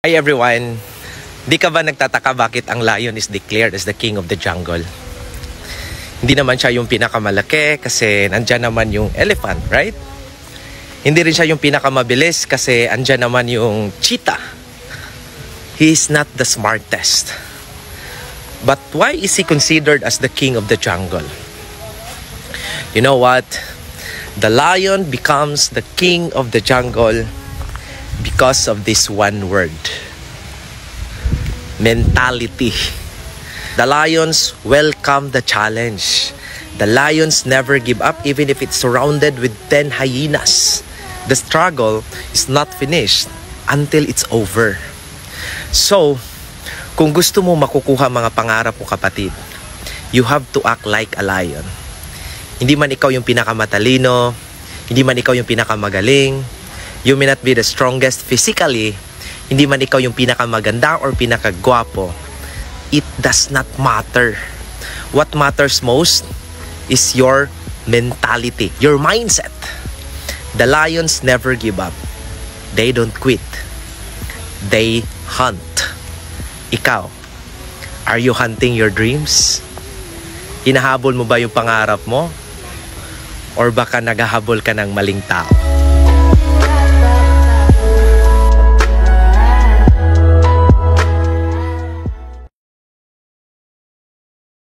Hi everyone! Di ka ba nagtataka bakit ang lion is declared as the king of the jungle? Hindi naman siya yung pinakamalaki kasi nandyan naman yung elephant, right? Hindi rin siya yung pinakamabilis kasi andyan naman yung cheetah. He is not the smartest. But why is he considered as the king of the jungle? You know what? The lion becomes the king of the jungle because of this one word: mentality. The lions welcome the challenge. The lions never give up even if it's surrounded with 10 hyenas. The struggle is not finished until it's over. So, kung gusto mo makukuha mga pangarap mo, kapatid, you have to act like a lion. Hindi man ikaw yung pinakamatalino, hindi man ikaw yung pinakamagaling, you may not be the strongest physically, hindi man ikaw yung pinakamaganda or pinakagwapo, it does not matter. What matters most is your mentality, your mindset. The lions never give up. They don't quit. They hunt. Ikaw, are you hunting your dreams? Hinahabol mo ba yung pangarap mo? Or baka naghahabol ka ng maling tao?